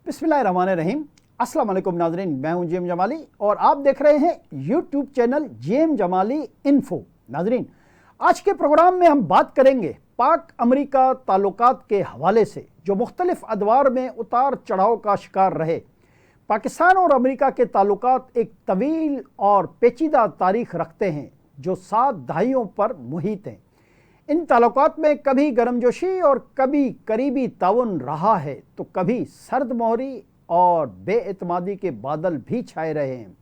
बिस्मिल्लाहिर्रहमानिर्रहीम। अस्सलाम वालेकुम नाज़रीन, मैं हूं जेएम जमाली और आप देख रहे हैं YouTube channel JM Jamali info. नाज़रीन, आज के प्रोग्राम में हम बात करेंगे पाक अमेरिका ताल्लुकात के हवाले से जो मुख्तलिफ अदवार में उतार चढ़ाव का शिकार रहे। पाकिस्तान और अमेरिका के ताल्लुकात एक तवील और पेचीदा तारीख रखते हैं जो 7 दहाइयों पर मुहित हैं। इन ताल्लुकात में कभी गर्मजोशी और कभी करीबी ताउन रहा है तो कभी सर्द मोहरी और बेएतमादी के बादल भी छाए रहे हैं।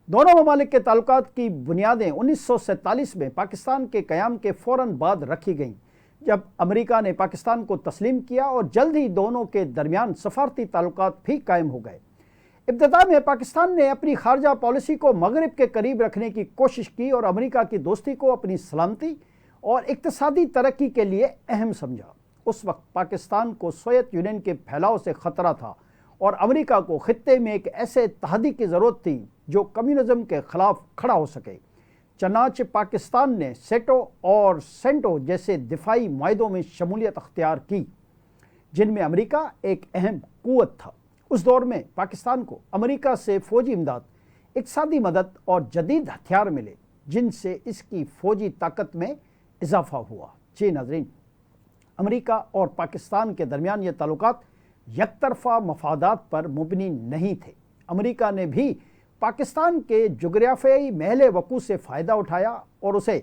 दोनों ममालिक के ताल्लुकात की बुनियादें 1947 में पाकिस्तान के क़याम के फ़ौरन बाद रखी गईं, जब अमेरिका ने पाकिस्तान को तस्लीम किया और जल्द ही दोनों के दरमियान सफारती ताल्लुकात भी कायम हो गए। इब्तिदा में पाकिस्तान ने अपनी खारजा पॉलिसी को मगरिब के करीब रखने की कोशिश की और अमेरिका की दोस्ती को अपनी सलामती और इक्तिसादी तरक्की के लिए अहम समझा। उस वक्त पाकिस्तान को सोवियत यूनियन के फैलाव से ख़तरा था और अमेरिका को खित्ते में एक ऐसे इत्तेहादी की ज़रूरत थी जो कम्युनिज़म के ख़िलाफ़ खड़ा हो सके। चनांचे पाकिस्तान ने सेटो और सेंटो जैसे दिफाई मुआहिदों में शमूलियत अख्तियार की, जिनमें अमेरिका एक अहम क़ुव्वत था। उस दौर में पाकिस्तान को अमेरिका से फ़ौजी इमदाद, इक़्तिसादी मदद और जदीद हथियार मिले, जिनसे इसकी फ़ौजी ताकत में इजाफा हुआ। जी नाज़रीन, अमेरिका और पाकिस्तान के दरमियान ये ताल्लुकात यकतरफ़ा मफादात पर मुबनी नहीं थे। अमेरिका ने भी पाकिस्तान के जुग़राफ़ियाई महल वक़ू से फ़ायदा उठाया और उसे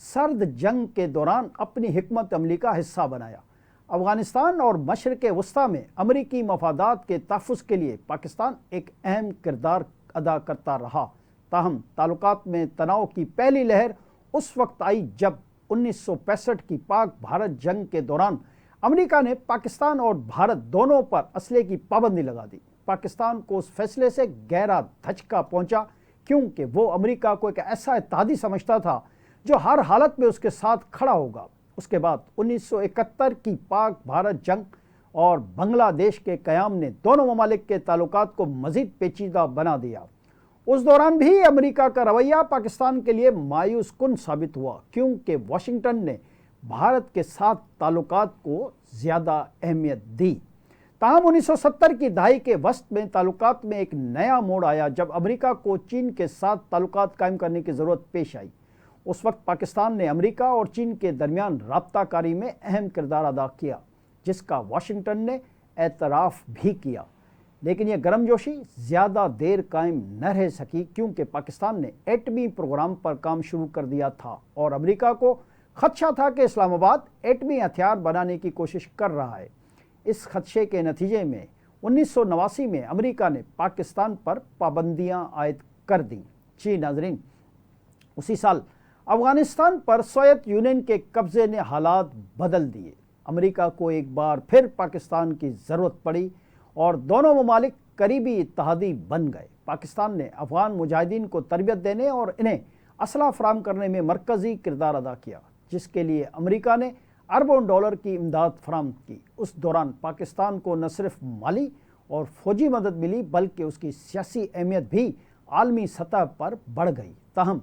सर्द जंग के दौरान अपनी हिकमत अमली का हिस्सा बनाया। अफ़गानिस्तान और मशरिक़ वस्ता में अमेरिकी मफादात के तहफ़्फ़ुज़ के लिए पाकिस्तान एक अहम किरदार अदा करता रहा। ताहम ताल्लुकात में तनाव की पहली लहर उस वक्त आई जब 1965 की पाक भारत जंग के दौरान अमेरिका ने पाकिस्तान और भारत दोनों पर असले की पाबंदी लगा दी। पाकिस्तान को उस फैसले से गहरा धचका पहुंचा, क्योंकि वो अमेरिका को एक ऐसा इत्तेहादी समझता था जो हर हालत में उसके साथ खड़ा होगा। उसके बाद 1971 की पाक भारत जंग और बांग्लादेश के क़याम ने दोनों ममालिक के ताल्लुकात को मज़ीद पेचीदा बना दिया। उस दौरान भी अमेरिका का रवैया पाकिस्तान के लिए मायूस कुन साबित हुआ, क्योंकि वाशिंगटन ने भारत के साथ ताल्लुकात को ज़्यादा अहमियत दी। ताहम 1970 की दहाई के वस्त में ताल्लुकात में एक नया मोड़ आया जब अमेरिका को चीन के साथ ताल्लुकात कायम करने की ज़रूरत पेश आई। उस वक्त पाकिस्तान ने अमेरिका और चीन के दरमियान राब्ताकारी में अहम किरदार अदा किया, जिसका वाशिंगटन ने एतराफ़ भी किया। लेकिन यह गर्मजोशी ज़्यादा देर कायम न रह सकी, क्योंकि पाकिस्तान ने एटमी प्रोग्राम पर काम शुरू कर दिया था और अमेरिका को खदशा था कि इस्लामाबाद एटमी हथियार बनाने की कोशिश कर रहा है। इस खदशे के नतीजे में 1989 में अमेरिका ने पाकिस्तान पर पाबंदियां आयद कर दी। जी नाज़रीन, उसी साल अफ़गानिस्तान पर सोवियत यूनियन के कब्ज़े ने हालात बदल दिए। अमेरिका को एक बार फिर पाकिस्तान की ज़रूरत पड़ी और दोनों ममालिक करीबी इत्तेहादी बन गए। पाकिस्तान ने अफ़गान मुजाहिदीन को तरबियत देने और इन्हें असला फराहम करने में मरकज़ी किरदार अदा किया, जिसके लिए अमेरिका ने अरबों डॉलर की इमदाद फराहम की। उस दौरान पाकिस्तान को न सिर्फ माली और फ़ौजी मदद मिली, बल्कि उसकी सियासी अहमियत भी आलमी सतह पर बढ़ गई। ताहम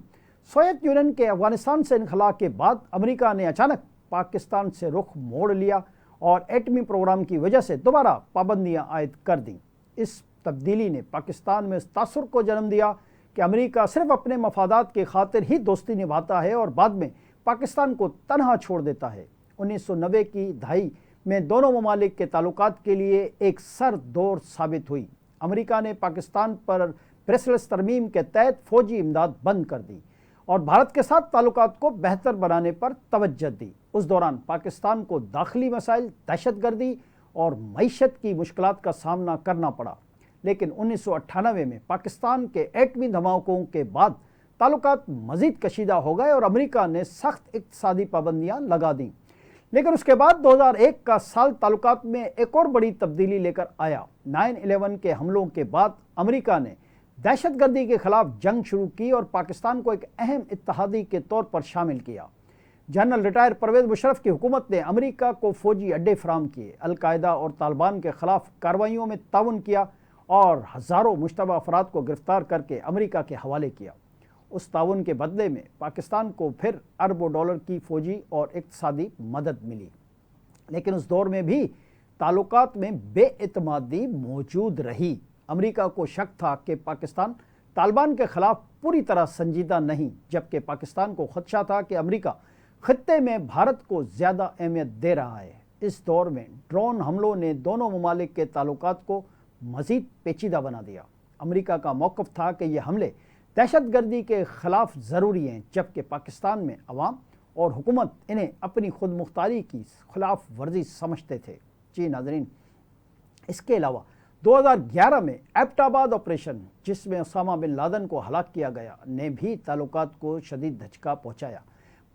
सोवियत यूनियन के अफ़गानिस्तान से इनखला के बाद अमेरिका ने अचानक पाकिस्तान से रुख मोड़ लिया और एटमी प्रोग्राम की वजह से दोबारा पाबंदियां आयद कर दी। इस तब्दीली ने पाकिस्तान में इस तासुर को जन्म दिया कि अमेरिका सिर्फ अपने मफादात की खातिर ही दोस्ती निभाता है और बाद में पाकिस्तान को तनहा छोड़ देता है। 1990 की दहाई में दोनों ममालिक के ताल्लुकात के लिए एक सर्द दौर साबित हुई। अमेरिका ने पाकिस्तान पर ब्रेसलेट्स तरमीम के तहत फ़ौजी इमदाद बंद कर दी और भारत के साथ ताल्लुकात को बेहतर बनाने पर तवज्जो दी। उस दौरान पाकिस्तान को दाखिली मसाइल, दहशतगर्दी और मईशत की मुश्किलात का सामना करना पड़ा। लेकिन 1998 में पाकिस्तान के एटमी धमाकों के बाद ताल्लुकात मज़ीद कशीदा हो गए और अमेरिका ने सख्त इक़्तिसादी पाबंदियाँ लगा दीं। लेकिन उसके बाद 2001 का साल ताल्लुकात में एक और बड़ी तब्दीली लेकर आया। 9/11 के हमलों के बाद अमेरिका ने दहशतगर्दी के ख़िलाफ़ जंग शुरू की और पाकिस्तान को एक अहम इत्तेहादी के तौर पर शामिल किया। जनरल रिटायर परवेज़ मुशर्रफ की हुकूमत ने अमेरिका को फ़ौजी अड्डे फराहम किए, अलकायदा और तालिबान के ख़िलाफ़ कार्रवाइयों में ताउन किया और हज़ारों मुश्तबा अफराद को गिरफ़्तार करके अमेरिका के हवाले किया। उस ताउन के बदले में पाकिस्तान को फिर अरबों डॉलर की फ़ौजी और इक़्तिसादी मदद मिली। लेकिन उस दौर में भी ताल्लुकात में बेइतमादी मौजूद रही। अमेरिका को शक था कि पाकिस्तान तालिबान के खिलाफ पूरी तरह संजीदा नहीं, जबकि पाकिस्तान को खदशा था कि अमेरिका खित्ते में भारत को ज़्यादा अहमियत दे रहा है। इस दौर में ड्रोन हमलों ने दोनों ममालिक के ताल्लुकात को मज़ीद पेचीदा बना दिया। अमेरिका का मौक़िफ़ था कि ये हमले दहशतगर्दी के ख़िलाफ़ ज़रूरी हैं, जबकि पाकिस्तान में अवाम और हुकूमत इन्हें अपनी खुद मुख्तारी की खिलाफ वर्जी समझते थे। जी नाज़रीन, इसके अलावा 2011 में एबटाबाद ऑपरेशन, जिसमें उसामा बिन लादेन को हलाक किया गया, ने भी ताल्लुकात को शदीद धचका पहुँचाया।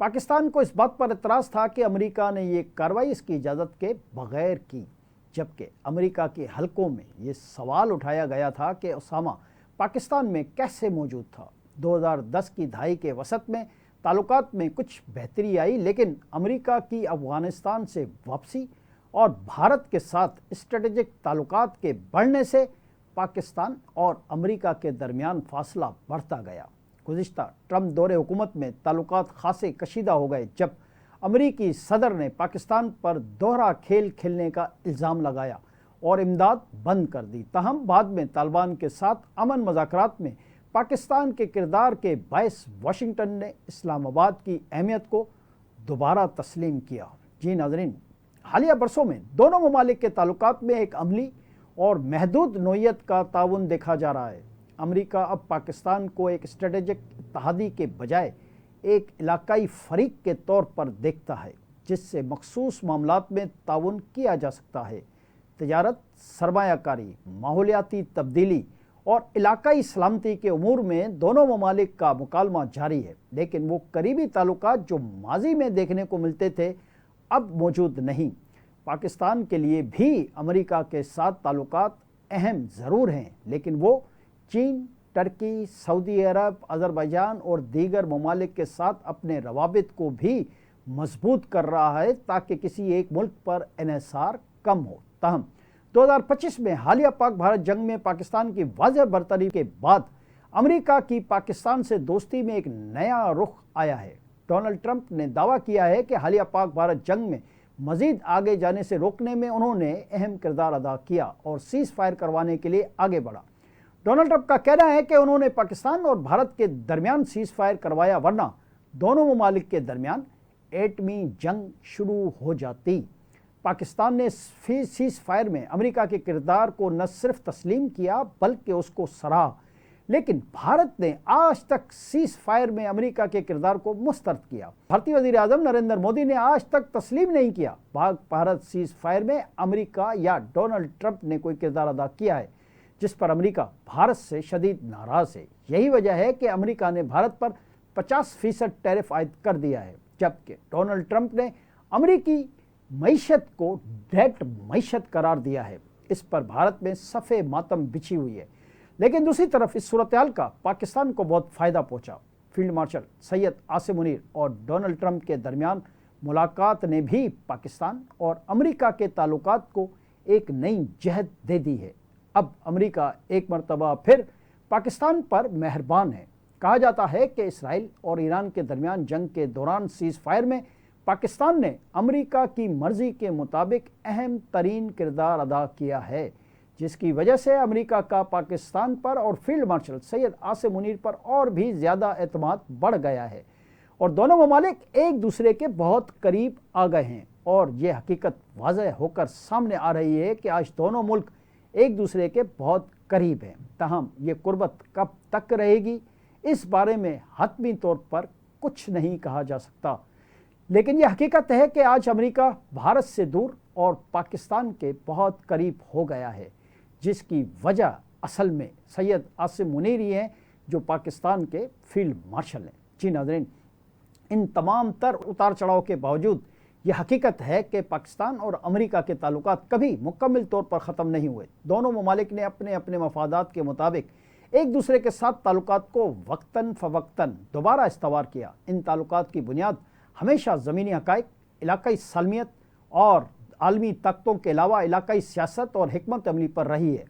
पाकिस्तान को इस बात पर एतराज़ था कि अमेरिका ने ये कार्रवाई इसकी इजाज़त के बग़ैर की, जबकि अमेरिका के हलकों में ये सवाल उठाया गया था कि उसामा पाकिस्तान में कैसे मौजूद था। 2010 की दहाई के वसत में ताल्लुकात में कुछ बेहतरी आई, लेकिन अमेरिका की अफ़गानिस्तान से वापसी और भारत के साथ स्ट्रेटेजिक ताल्लुकात के बढ़ने से पाकिस्तान और अमेरिका के दरमियान फासला बढ़ता गया। गुज़िश्ता ट्रंप दौरे हुकूमत में ताल्लुकात खासे कशीदा हो गए, जब अमेरिकी सदर ने पाकिस्तान पर दोहरा खेल खेलने का इल्ज़ाम लगाया और इमदाद बंद कर दी। ताहम बाद में तालिबान के साथ अमन मुज़ाकरात में पाकिस्तान के किरदार के बायस वाशिंगटन ने इस्लामाबाद की अहमियत को दोबारा तस्लीम किया। जी नाज़रीन, हालिया बरसों में दोनों ममालिक के ताल्लुकात में एक अमली और महदूद नोयत का ताउन देखा जा रहा है। अमेरिका अब पाकिस्तान को एक स्ट्रेटेजिक इत्तेहादी के बजाय एक इलाकाई फरीक के तौर पर देखता है, जिससे मखसूस मामलात में ताउन किया जा सकता है। तजारत, सरमायाकारी, माहौलियाती तब्दीली और इलाकाई सलामती के उमूर में दोनों ममालिक का मुकालमा जारी है, लेकिन वो करीबी ताल्लुकात जो माजी में देखने को मिलते थे अब मौजूद नहीं। पाकिस्तान के लिए भी अमेरिका के साथ ताल्लुकात अहम ज़रूर हैं, लेकिन वो चीन, टर्की, सऊदी अरब, अज़रबैजान और दीगर ममालिक के साथ अपने रवाबित को भी मजबूत कर रहा है ताकि किसी एक मुल्क पर इन्हिसार कम हो। ताहम 2025 में हालिया पाक भारत जंग में पाकिस्तान की वाज़ेह बरतरी के बाद अमेरिका की पाकिस्तान से दोस्ती में एक नया रुख आया है। डोनाल्ड ट्रंप ने दावा किया है कि हालिया पाक भारत जंग में मज़ीद आगे जाने से रोकने में उन्होंने अहम किरदार अदा किया और सीज़ फायर करवाने के लिए आगे बढ़ा। डोनाल्ड ट्रंप का कहना है कि उन्होंने पाकिस्तान और भारत के दरमियान सीज़ फायर करवाया, वरना दोनों ममालिक के दरमियान एटमी जंग शुरू हो जाती। पाकिस्तान ने सीज़ फायर में अमेरिका के किरदार को न सिर्फ तस्लीम किया बल्कि उसको सराहा, लेकिन भारत ने आज तक सीज़ फायर में अमेरिका के किरदार को मुस्तरद किया। भारतीय वज़ीर आज़म नरेंद्र मोदी ने आज तक तस्लीम नहीं किया भारत सीज़ फायर में अमेरिका या डोनाल्ड ट्रंप ने कोई किरदार अदा किया है, जिस पर अमेरिका भारत से शदीद नाराज़ है। यही वजह है कि अमेरिका ने भारत पर 50% टैरिफ आयद कर दिया है, जबकि डोनाल्ड ट्रंप ने अमेरिकी मईशत को डेट मईशत करार दिया है। इस पर भारत में सफ़े मातम बिछी हुई है। लेकिन दूसरी तरफ इस सूरत हाल का पाकिस्तान को बहुत फ़ायदा पहुंचा। फील्ड मार्शल सैयद आसिम मुनीर और डोनाल्ड ट्रंप के दरमियान मुलाकात ने भी पाकिस्तान और अमेरिका के ताल्लुकात को एक नई जहद दे दी है। अब अमेरिका एक मरतबा फिर पाकिस्तान पर मेहरबान है। कहा जाता है कि इसराइल और ईरान के दरमियान जंग के दौरान सीज़ फायर में पाकिस्तान ने अमेरिका की मर्ज़ी के मुताबिक अहम तरीन किरदार अदा किया है, जिसकी वजह से अमेरिका का पाकिस्तान पर और फील्ड मार्शल सैयद आसिम मुनीर पर और भी ज़्यादा एतमाद बढ़ गया है और दोनों ममालिक एक दूसरे के बहुत करीब आ गए हैं। और ये हकीकत वाज़ेह होकर सामने आ रही है कि आज दोनों मुल्क एक दूसरे के बहुत करीब हैं। ताहम ये कुर्बत कब तक रहेगी, इस बारे में हतमी तौर पर कुछ नहीं कहा जा सकता, लेकिन यह हकीकत है कि आज अमेरिका भारत से दूर और पाकिस्तान के बहुत करीब हो गया है, जिसकी वजह असल में सैयद आसिम मुनीर ही हैं, जो पाकिस्तान के फील्ड मार्शल हैं। जी नाज़रीन, इन तमाम तर उतार चढ़ाव के बावजूद यह हकीकत है कि पाकिस्तान और अमेरिका के ताल्लुकात कभी मुकम्मल तौर पर ख़त्म नहीं हुए। दोनों ममालिक ने अपने अपने मफादात के मुताबिक एक दूसरे के साथ ताल्लुकात को वक्तन फ़वक्तन दोबारा इस्तवार किया। इन ताल्लुकात की बुनियाद हमेशा ज़मीनी हक़ाइक़, इलाकाई सालमियत और आलमी ताकतों के अलावा इलाकाई सियासत और हिकमत अमली पर रही है।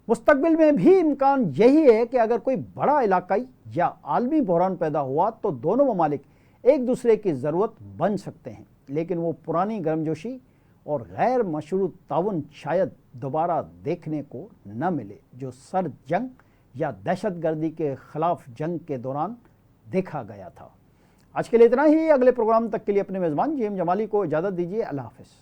मुस्तकबिल में भी इम्कान यही है कि अगर कोई बड़ा इलाकाई या आलमी बहरान पैदा हुआ तो दोनों ममालिक एक दूसरे की ज़रूरत बन सकते हैं, लेकिन वो पुरानी गर्मजोशी اور غیر مشروط تعاون شاید دوبارہ دیکھنے کو نہ ملے جو سرد جنگ یا دہشت گردی کے خلاف جنگ کے دوران دیکھا گیا تھا۔ آج کے لیے اتنا ہی، اگلے پروگرام تک کے لیے اپنے میزبان جی ایم جمالی کو اجازت دیجیے، اللہ حافظ۔